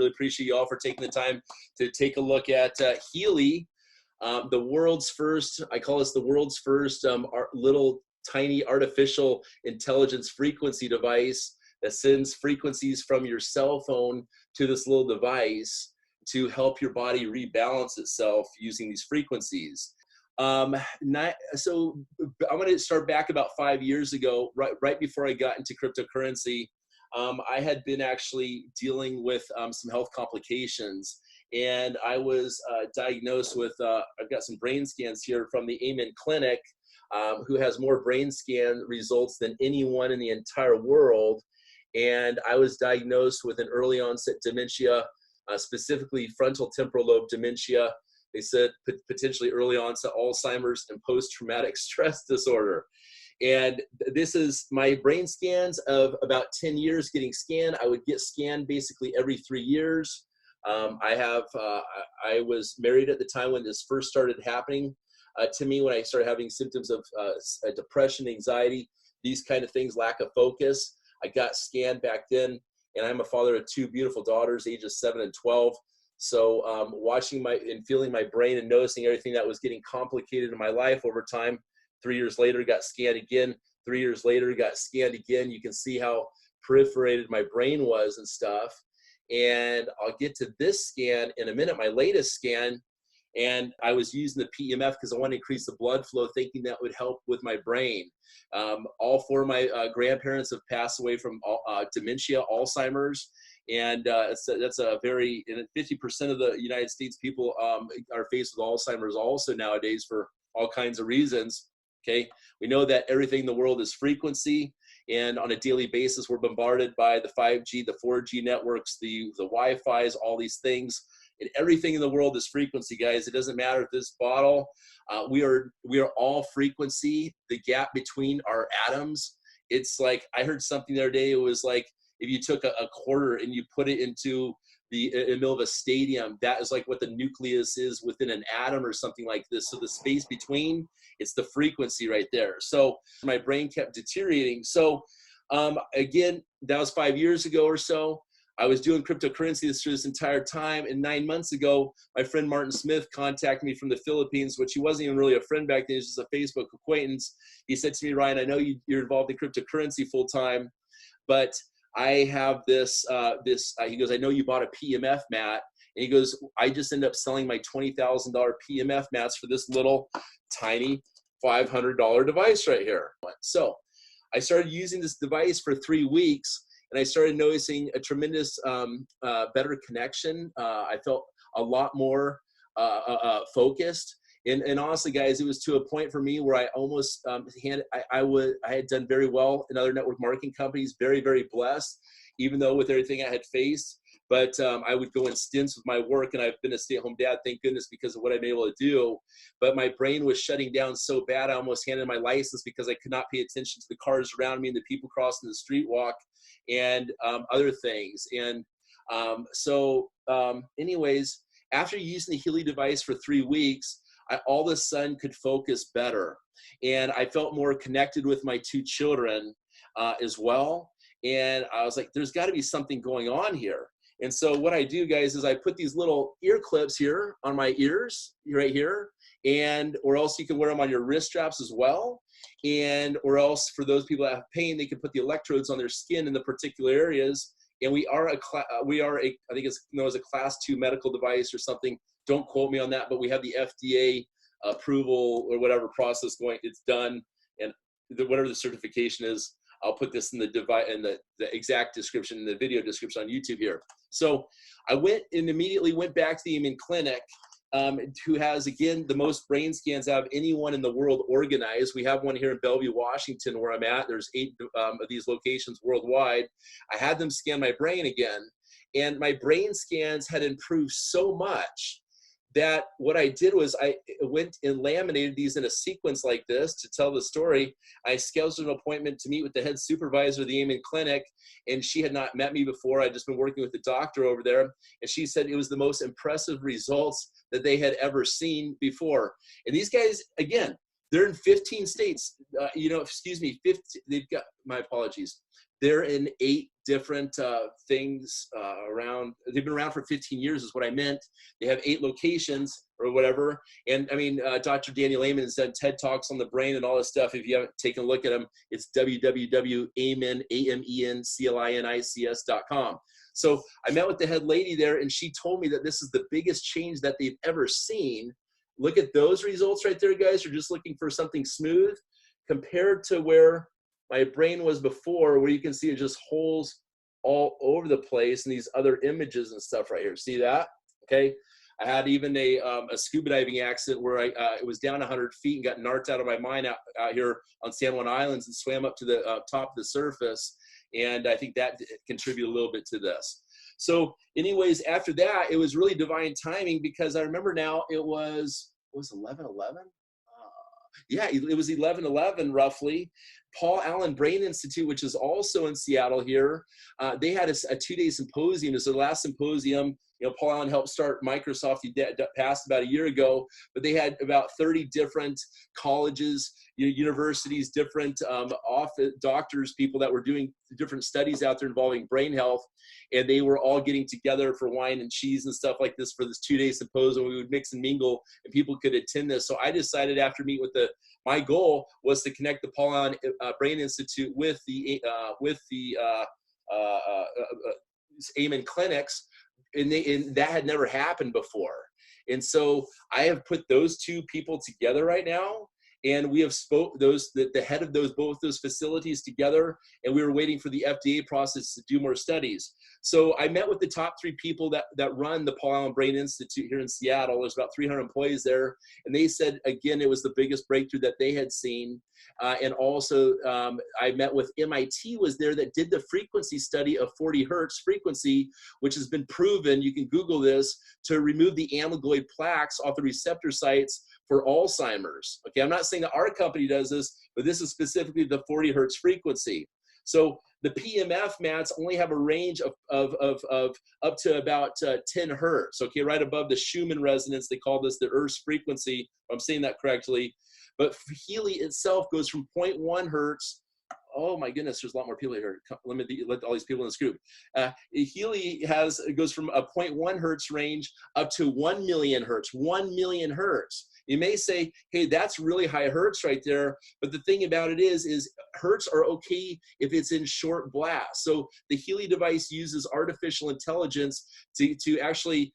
Really appreciate you all for taking the time to take a look at Healy, the world's first, I call this the world's first little tiny artificial intelligence frequency device that sends frequencies from your cell phone to this little device to help your body rebalance itself using these frequencies. So I'm going to start back about 5 years ago, right before I got into cryptocurrency. I had been actually dealing with some health complications, and I was diagnosed with, I've got some brain scans here from the Amen Clinic, who has more brain scan results than anyone in the entire world. And I was diagnosed with an early onset dementia, specifically frontal temporal lobe dementia. They said potentially early onset Alzheimer's and post-traumatic stress disorder. And this is my brain scans of about 10 years getting scanned. I would get scanned basically every 3 years. I was married at the time when this first started happening to me, when I started having symptoms of depression, anxiety, these kind of things, lack of focus. I got scanned back then, and I'm a father of 2 beautiful daughters, ages 7 and 12. So watching and feeling my brain and noticing everything that was getting complicated in my life over time. 3 years later, got scanned again. 3 years later, got scanned again. You can see how proliferated my brain was and stuff. And I'll get to this scan in a minute, my latest scan. And I was using the PEMF because I wanted to increase the blood flow, thinking that would help with my brain. All 4 of my grandparents have passed away from dementia, Alzheimer's. And that's a very, and 50% of the United States people are faced with Alzheimer's also nowadays for all kinds of reasons. Okay, we know that everything in the world is frequency, and on a daily basis, we're bombarded by the 5G, the 4G networks, the Wi-Fi's, all these things, and everything in the world is frequency, guys. It doesn't matter if this bottle, we are all frequency. The gap between our atoms, it's like, I heard something the other day. It was like, if you took a quarter and you put it into in the middle of a stadium, that is like what the nucleus is within an atom or something like this. So the space between, it's the frequency right there. So my brain kept deteriorating. So again, that was 5 years ago or so. I was doing cryptocurrency through this entire time. And 9 months ago, my friend Martin Smith contacted me from the Philippines, which he wasn't even really a friend back then. He was just a Facebook acquaintance. He said to me, Ryan, I know you're involved in cryptocurrency full time, but I have this, he goes, I know you bought a PEMF mat. And he goes, I just ended up selling my $20,000 PEMF mats for this little tiny $500 device right here. So I started using this device for 3 weeks, and I started noticing a tremendous better connection. I felt a lot more focused. And honestly, guys, it was to a point for me where I almost I had done very well in other network marketing companies, very, very blessed, even though with everything I had faced. But I would go in stints with my work, and I've been a stay-at-home dad, thank goodness, because of what I've been able to do. But my brain was shutting down so bad, I almost handed my license because I could not pay attention to the cars around me and the people crossing the street walk and other things. And anyways, after using the Healy device for 3 weeks, I all of a sudden could focus better. And I felt more connected with my 2 children as well. And I was like, there's got to be something going on here. And so what I do, guys, is I put these little ear clips here on my ears right here, or else you can wear them on your wrist straps as well. Or else for those people that have pain, they can put the electrodes on their skin in the particular areas. And I think it's known as a class 2 medical device or something. Don't quote me on that, but we have the FDA approval or whatever process going. It's done, and whatever the certification is, I'll put this in the exact description in the video description on YouTube here. So I went and immediately went back to the Amen Clinic, who has, again, the most brain scans out of anyone in the world organized. We have one here in Bellevue, Washington, where I'm at. There's 8 of these locations worldwide. I had them scan my brain again, and my brain scans had improved so much that what I did was I went and laminated these in a sequence like this to tell the story. I scheduled an appointment to meet with the head supervisor of the Amen Clinic, and she had not met me before. I'd just been working with the doctor over there, and she said it was the most impressive results that they had ever seen before. And these guys, again, they're in 15 states, 15, they've got, my apologies, They're in 8 different things around. They've been around for 15 years is what I meant. They have 8 locations or whatever. And I mean, Dr. Daniel Amen has done TED Talks on the brain and all this stuff. If you haven't taken a look at them, it's www.amenclinics.com. So I met with the head lady there, and she told me that this is the biggest change that they've ever seen. Look at those results right there, guys. You're just looking for something smooth compared to where my brain was before, where you can see it just holes all over the place and these other images and stuff right here. See that? Okay. I had even a scuba diving accident where it was down 100 feet and got narked out of my mind out here on San Juan Islands and swam up to the top of the surface. And I think that contributed a little bit to this. So anyways, after that, it was really divine timing, because I remember now it was 11/11? Yeah, it was 11/11 roughly. Paul Allen Brain Institute, which is also in Seattle here, they had a 2-day symposium. It was their last symposium. You know, Paul Allen helped start Microsoft. He passed about a year ago, but they had about 30 different colleges, universities, different office doctors, people that were doing different studies out there involving brain health, and they were all getting together for wine and cheese and stuff like this for this 2-day symposium. We would mix and mingle, and people could attend this. So I decided after meeting with my goal was to connect the Paul Allen Brain Institute with the Amen clinics. And that had never happened before. And so I have put those 2 people together right now, and we have the head of both those facilities together, and we were waiting for the FDA process to do more studies. So I met with the top 3 people that run the Paul Allen Brain Institute here in Seattle. There's about 300 employees there, and they said, again, it was the biggest breakthrough that they had seen. And also I met with MIT was there that did the frequency study of 40 hertz frequency, which has been proven, you can Google this, to remove the amyloid plaques off the receptor sites for Alzheimer's. Okay, I'm not saying that our company does this, but this is specifically the 40 hertz frequency. So the PMF mats only have a range of up to about 10 hertz, okay, right above the Schumann resonance. They call this the Earth's frequency, if I'm saying that correctly. But Healy itself goes from 0.1 hertz. Oh my goodness, there's a lot more people here. Let all these people in this group. Healy goes from a 0.1 hertz range up to 1 million hertz, 1 million hertz. You may say, hey, that's really high hertz right there. But the thing about it is hertz are okay if it's in short blasts. So the Healy device uses artificial intelligence to actually,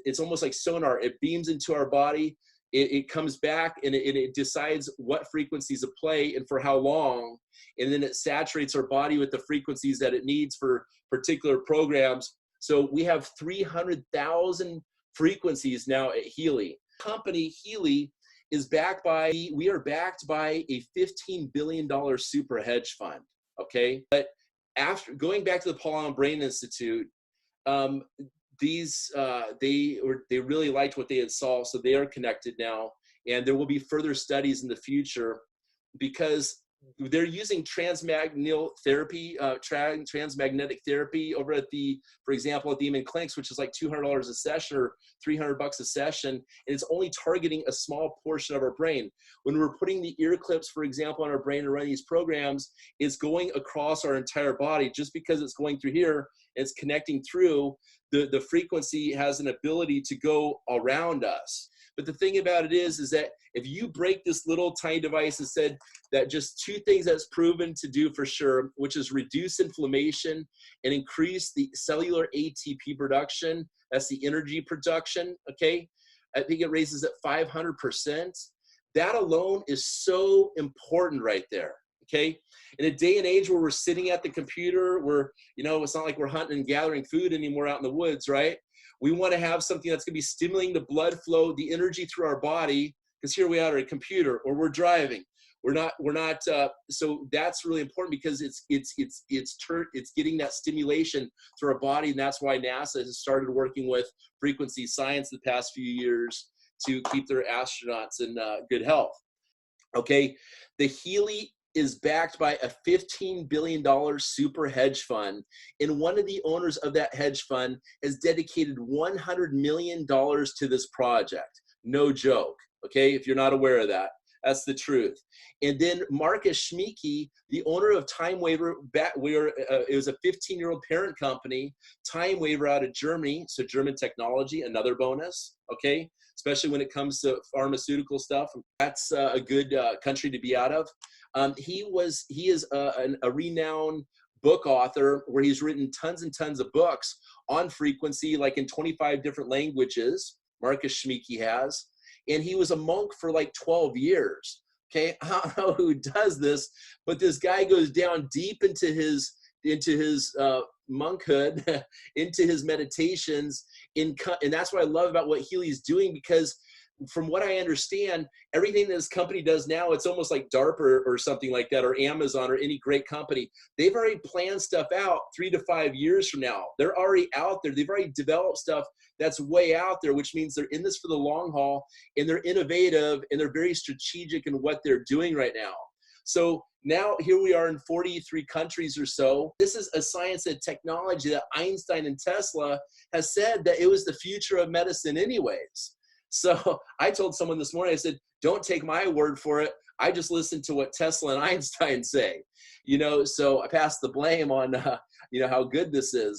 it's almost like sonar. It beams into our body. It comes back and it decides what frequencies to play and for how long. And then it saturates our body with the frequencies that it needs for particular programs. So we have 300,000 frequencies now at Healy. Company Healy is we are backed by a $15 billion super hedge fund. Okay. But after going back to the Paul Allen Brain Institute, they really liked what they had saw, so they are connected now, and there will be further studies in the future because they're using transmagnetic therapy over at for example, at the Amen clinics, which is like $200 a session or $300 a session, and it's only targeting a small portion of our brain. When we're putting the ear clips, for example, on our brain to run these programs, it's going across our entire body. Just because it's going through here, it's connecting through, the frequency has an ability to go around us. But the thing about it is that if you break this little tiny device and said that just 2 things that's proven to do for sure, which is reduce inflammation and increase the cellular ATP production, that's the energy production, okay? I think it raises it 500%. That alone is so important right there, okay? In a day and age where we're sitting at the computer, it's not like we're hunting and gathering food anymore out in the woods, right? We want to have something that's going to be stimulating the blood flow, the energy through our body, because here we are at a computer or we're driving. We're not. So that's really important because it's getting that stimulation through our body, and that's why NASA has started working with frequency science the past few years to keep their astronauts in good health. Okay, the Healy is backed by a $15 billion super hedge fund, and one of the owners of that hedge fund has dedicated $100 million to this project. No joke, okay, if you're not aware of that. That's the truth. And then Marcus Schmieke, the owner of Time Waver, it was a 15-year-old parent company, Time Waver out of Germany, so German technology, another bonus, okay? Especially when it comes to pharmaceutical stuff. That's a good country to be out of. He is a renowned book author where he's written tons and tons of books on frequency, like in 25 different languages, Marcus Schmieke has. And he was a monk for like 12 years. Okay, I don't know who does this, but this guy goes down deep into his monkhood, into his meditations, and that's what I love about what Healy's doing, because from what I understand, everything that this company does now, it's almost like DARPA or something like that, or Amazon or any great company. They've already planned stuff out 3 to 5 years from now. They're already out there. They've already developed stuff that's way out there, which means they're in this for the long haul, and they're innovative, and they're very strategic in what they're doing right now. So now here we are in 43 countries or so. This is a science and technology that Einstein and Tesla has said that it was the future of medicine anyways. So I told someone this morning, I said, don't take my word for it. I just listened to what Tesla and Einstein say, so I passed the blame on, how good this is.